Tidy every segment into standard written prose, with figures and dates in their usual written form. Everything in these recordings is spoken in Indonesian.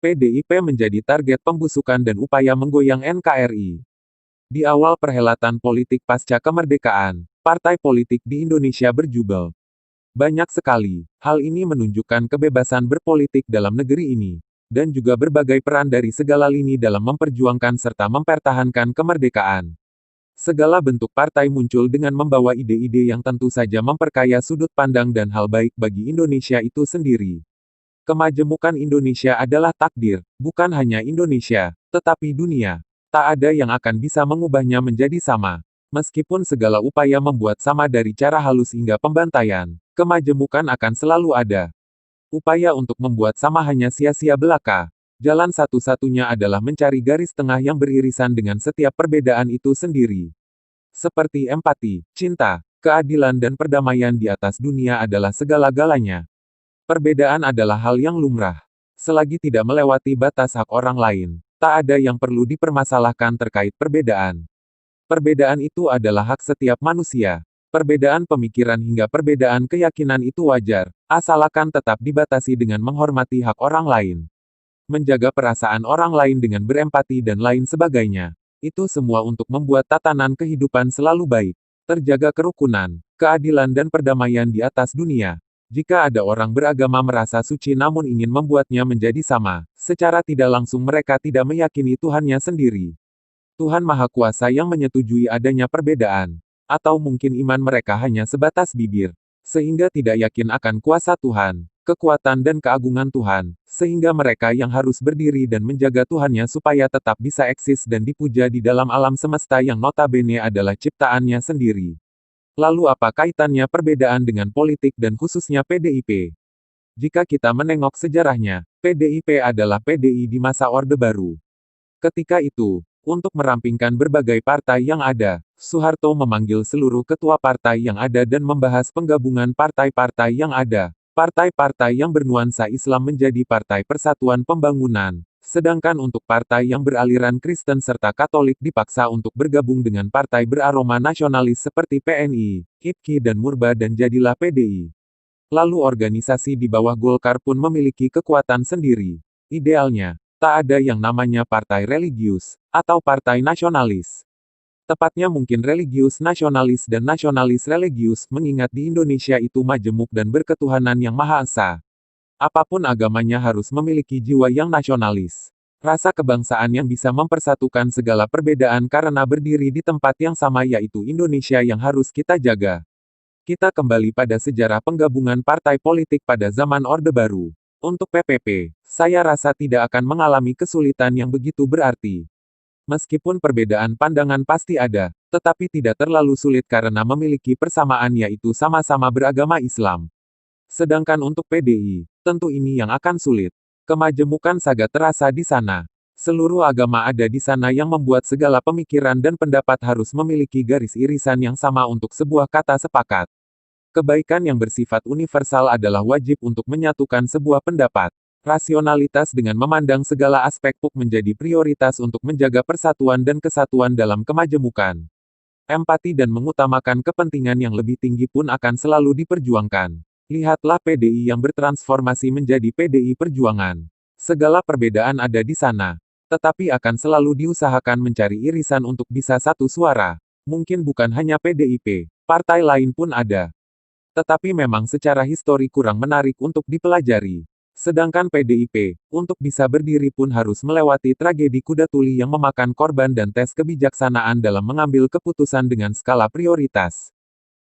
PDIP menjadi target pembusukan dan upaya menggoyang NKRI. Di awal perhelatan politik pasca kemerdekaan, partai politik di Indonesia berjubel. Banyak sekali. Hal ini menunjukkan kebebasan berpolitik dalam negeri ini, dan juga berbagai peran dari segala lini dalam memperjuangkan serta mempertahankan kemerdekaan. Segala bentuk partai muncul dengan membawa ide-ide yang tentu saja memperkaya sudut pandang dan hal baik bagi Indonesia itu sendiri. Kemajemukan Indonesia adalah takdir, bukan hanya Indonesia, tetapi dunia. Tak ada yang akan bisa mengubahnya menjadi sama. Meskipun segala upaya membuat sama dari cara halus hingga pembantaian, kemajemukan akan selalu ada. Upaya untuk membuat sama hanya sia-sia belaka. Jalan satu-satunya adalah mencari garis tengah yang beririsan dengan setiap perbedaan itu sendiri. Seperti empati, cinta, keadilan dan perdamaian di atas dunia adalah segala-galanya. Perbedaan adalah hal yang lumrah. Selagi tidak melewati batas hak orang lain, tak ada yang perlu dipermasalahkan terkait perbedaan. Perbedaan itu adalah hak setiap manusia. Perbedaan pemikiran hingga perbedaan keyakinan itu wajar, asalkan tetap dibatasi dengan menghormati hak orang lain. Menjaga perasaan orang lain dengan berempati dan lain sebagainya. Itu semua untuk membuat tatanan kehidupan selalu baik. Terjaga kerukunan, keadilan dan perdamaian di atas dunia. Jika ada orang beragama merasa suci namun ingin membuatnya menjadi sama, secara tidak langsung mereka tidak meyakini Tuhannya sendiri. Tuhan Maha Kuasa yang menyetujui adanya perbedaan. Atau mungkin iman mereka hanya sebatas bibir. Sehingga tidak yakin akan kuasa Tuhan, kekuatan dan keagungan Tuhan, sehingga mereka yang harus berdiri dan menjaga Tuhannya supaya tetap bisa eksis dan dipuja di dalam alam semesta yang notabene adalah ciptaannya sendiri. Lalu apa kaitannya perbedaan dengan politik dan khususnya PDIP? Jika kita menengok sejarahnya, PDIP adalah PDI di masa Orde Baru. Ketika itu, untuk merampingkan berbagai partai yang ada, Soeharto memanggil seluruh ketua partai yang ada dan membahas penggabungan partai-partai yang ada. Partai-partai yang bernuansa Islam menjadi Partai Persatuan Pembangunan, sedangkan untuk partai yang beraliran Kristen serta Katolik dipaksa untuk bergabung dengan partai beraroma nasionalis seperti PNI, IPKI dan Murba dan jadilah PDI. Lalu organisasi di bawah Golkar pun memiliki kekuatan sendiri. Idealnya, tak ada yang namanya partai religius, atau partai nasionalis. Tepatnya mungkin religius nasionalis dan nasionalis religius, mengingat di Indonesia itu majemuk dan berketuhanan yang Maha Esa. Apapun agamanya harus memiliki jiwa yang nasionalis. Rasa kebangsaan yang bisa mempersatukan segala perbedaan karena berdiri di tempat yang sama yaitu Indonesia yang harus kita jaga. Kita kembali pada sejarah penggabungan partai politik pada zaman Orde Baru. Untuk PPP, saya rasa tidak akan mengalami kesulitan yang begitu berarti. Meskipun perbedaan pandangan pasti ada, tetapi tidak terlalu sulit karena memiliki persamaan yaitu sama-sama beragama Islam. Sedangkan untuk PDI, tentu ini yang akan sulit. Kemajemukan sangat terasa di sana. Seluruh agama ada di sana yang membuat segala pemikiran dan pendapat harus memiliki garis irisan yang sama untuk sebuah kata sepakat. Kebaikan yang bersifat universal adalah wajib untuk menyatukan sebuah pendapat. Rasionalitas dengan memandang segala aspek PUK menjadi prioritas untuk menjaga persatuan dan kesatuan dalam kemajemukan. Empati dan mengutamakan kepentingan yang lebih tinggi pun akan selalu diperjuangkan. Lihatlah PDI yang bertransformasi menjadi PDI Perjuangan. Segala perbedaan ada di sana. Tetapi akan selalu diusahakan mencari irisan untuk bisa satu suara. Mungkin bukan hanya PDIP, partai lain pun ada. Tetapi memang secara histori kurang menarik untuk dipelajari. Sedangkan PDIP, untuk bisa berdiri pun harus melewati tragedi kuda tuli yang memakan korban dan tes kebijaksanaan dalam mengambil keputusan dengan skala prioritas.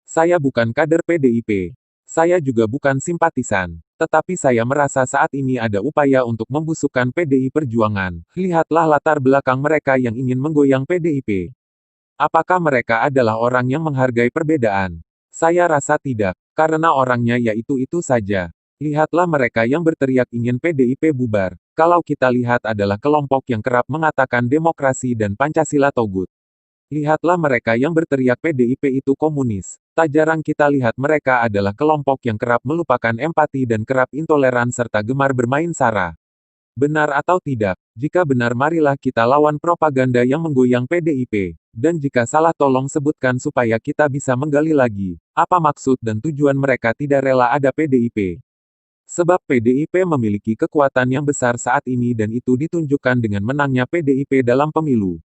Saya bukan kader PDIP. Saya juga bukan simpatisan. Tetapi saya merasa saat ini ada upaya untuk membusukkan PDI Perjuangan. Lihatlah latar belakang mereka yang ingin menggoyang PDIP. Apakah mereka adalah orang yang menghargai perbedaan? Saya rasa tidak, karena orangnya yaitu-itu saja. Lihatlah mereka yang berteriak ingin PDIP bubar. Kalau kita lihat adalah kelompok yang kerap mengatakan demokrasi dan Pancasila togut. Lihatlah mereka yang berteriak PDIP itu komunis. Tak jarang kita lihat mereka adalah kelompok yang kerap melupakan empati dan kerap intoleran serta gemar bermain sara. Benar atau tidak? Jika benar marilah kita lawan propaganda yang menggoyang PDIP. Dan jika salah tolong sebutkan supaya kita bisa menggali lagi. Apa maksud dan tujuan mereka tidak rela ada PDIP? Sebab PDIP memiliki kekuatan yang besar saat ini dan itu ditunjukkan dengan menangnya PDIP dalam pemilu